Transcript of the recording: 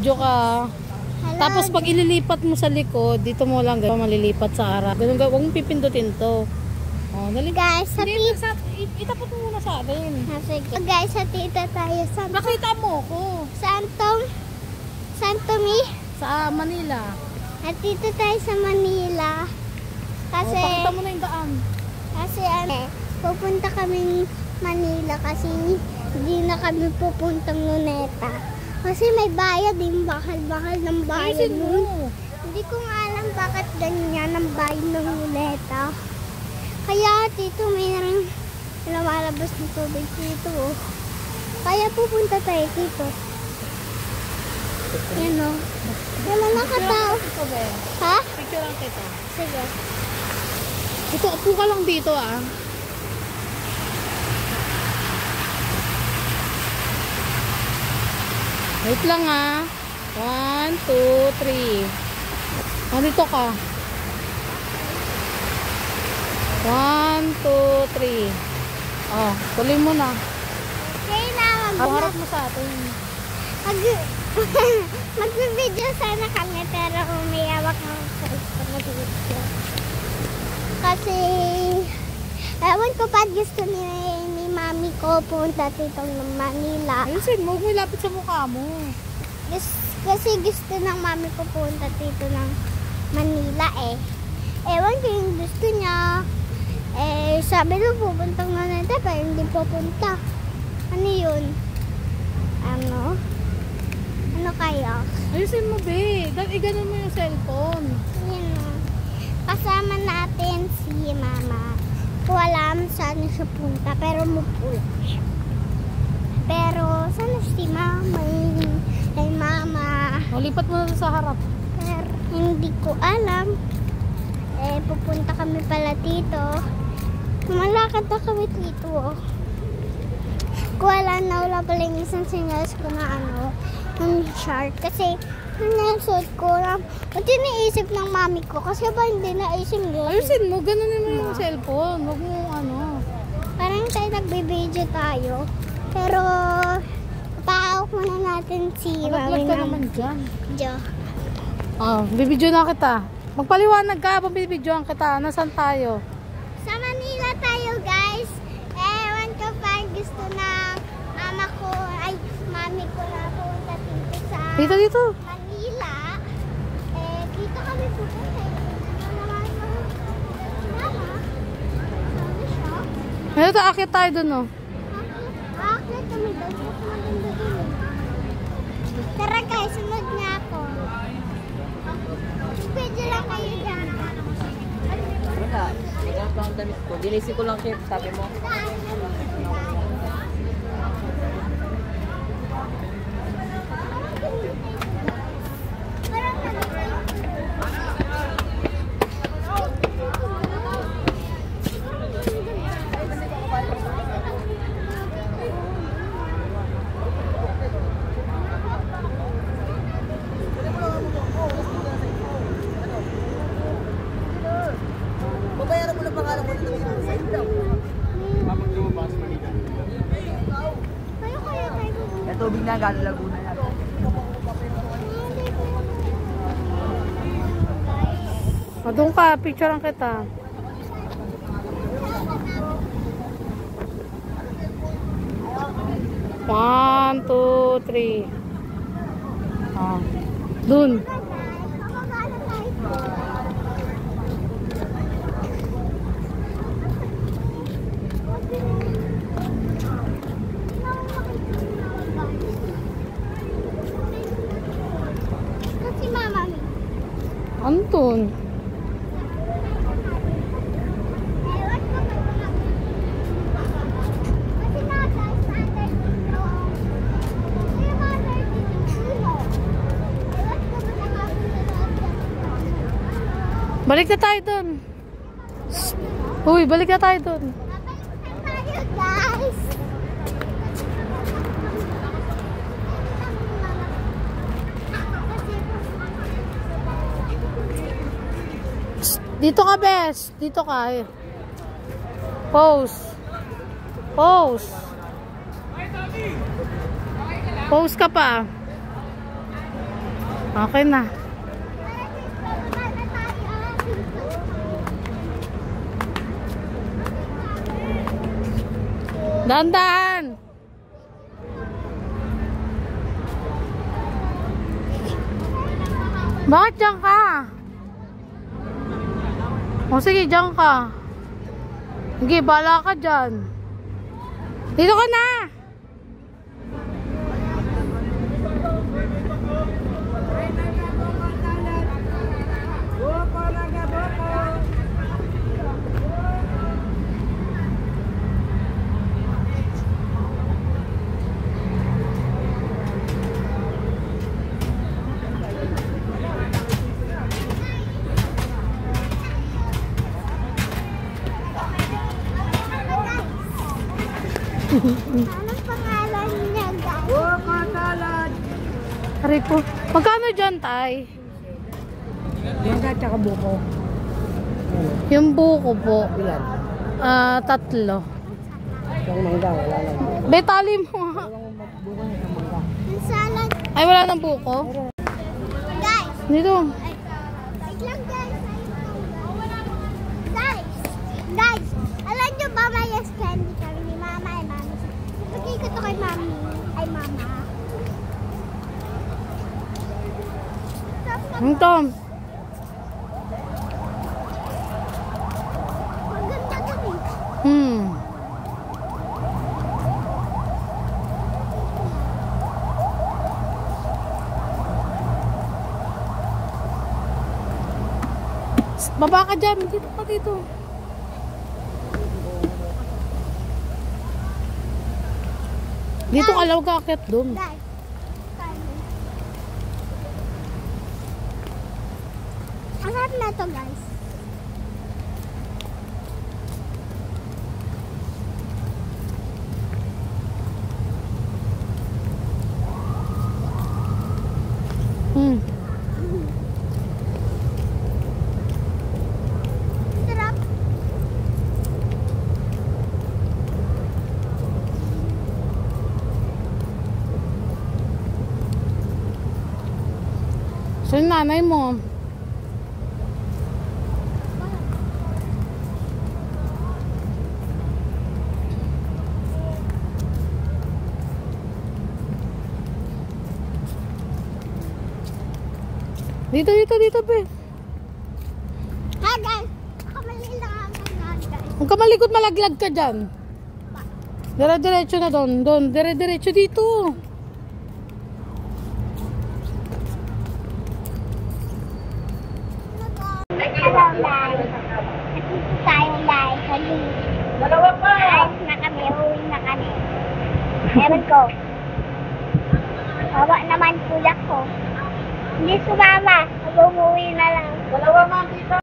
Diyo ka. Hello. Tapos pag ililipat mo sa likod, dito mo lang gawin malilipat sa harap. Ganun gawin, huwag mong pipindutin to. Oh, dali. Guys, Itapot mo muna sa atin. sige. Guys, hatita tayo sa Nakita mo ko. Santomi. Sa Manila. Hatita tayo sa Manila. Kasi, Pakita mo na yung daan. kasi pupunta kaming Manila kasi hindi na kami pupuntang Luneta. Kasi may bayad din, bakal-bakal ng bayad Ayusin nun. mo. Hindi ko nga alam bakit ganyan ang bayad ng Luneta. Kaya dito may lumalabas ng tubig dito. Oh. Kaya pupunta tayo dito. Yan o. Wala nakatao. Ha? Picture lang kita. Sige. Ito, upo ka lang dito ah. Wait lang ah. 1, 2, 3. Dito ka. 1, 2, 3. Oh, tuloy mo na. Okay na. Harap mo sa atin. Mag-video sana kami pero umiyawak ng cellphone na video. Kasi ewan ko pa gusto ni mami ko punta dito ng Manila. Ayusin mo, huwag mo ilapit sa mukha mo. Kasi gusto ng mami ko punta dito ng Manila eh. Ewan ko yung gusto niya. Sabi nung pupuntang Luneta pero hindi pupunta. Ano yun? Ano kaya? Ayusin mo, be. Iganon mo yung cellphone. Yun o. Kasama natin si mama. Kung alam saan siya punta pero mupula siya. Pero saan si mama? Ay mama. Lipat mo na sa harap. Pero hindi ko alam. Pupunta kami pala dito. Malakad na kami dito. Oh. Kung wala na wala pala yung isang sinyals ko na ng shark. Kasi nasod ko lang. Ba't yung naisip ng mami ko? Kasi ba hindi naisip yun? Ayusin mo, ganunin mo yung cellphone. Huwag mo Parang tayo nagbibideo tayo. Pero paawak muna natin si mami ka naman dyan. Jo. Bibidyo na kita. Magpaliwanag ka, pabibidyoan kita. Nasaan tayo? Sa Manila tayo, guys. Ewan ko pa gusto na mama ko, ay mami ko na punta dito sa Dito. Manila. Dito kami pupunta. Mama, sabi siya. Ito, akit tayo dun, oh. Akit kami doon. Maganda doon. Tara guys, sunod niya ako. Pwede lang kayo dyan. Wala. Magkano pa ang damit ko? Dinisi ko lang kayo, sabi mo. Babayaran mo na pangalan mo na sa inyo. Yung tubig na gano'n Laguna yan. Doon ka, picture lang kita. One, two, three. Doon. Si mama. Anton. Balik na tayo doon. Uy, balik na tayo doon. Guys. Dito ka, bes. Dito ka. Pose. Pose. Pose ka pa. Okay na. Dahan-dahan! Bakit dyan ka? O sige, dyan ka. Sige, bala ka dyan. Dito ka na! Anong pangalan niya, guys? Aray ko. Magkano dyan, tay? Mangga tsaka buko. Yung buko po. Ilan? 3. Yung mangga, wala lang. Betali mo nga. Walang buko na yung mangga. Yung salad. Ay, wala ng buko? Guys! Dito. Wait lang, guys. Guys! Alam niyo ba may yes candy kami ni Mama ay Mami? Ibigay ko to kay Mami. Ay, Mama. Ang Tom. Ang ganda dun eh. Baba ka dyan. Dito ka dito. Dito ka lang ka akit doon. Guys! Ang sarap na to, guys. Sarap. So yung nanay mo. Dito, be. Hi, guys. Kamali lang ang kanal, guys. Huwag ka malikot, malaglag ka dyan. Dire-diretso na doon. Doon, dire-diretso dito. Hello, guys. Nandito tayo, guys. Dalawa pa. Ayos na kami. Uwi na kami. Ewan ko. Hawa naman kuya ko. Hindi sumama. Umuwi na lang. Dalawa, ma'am, dito.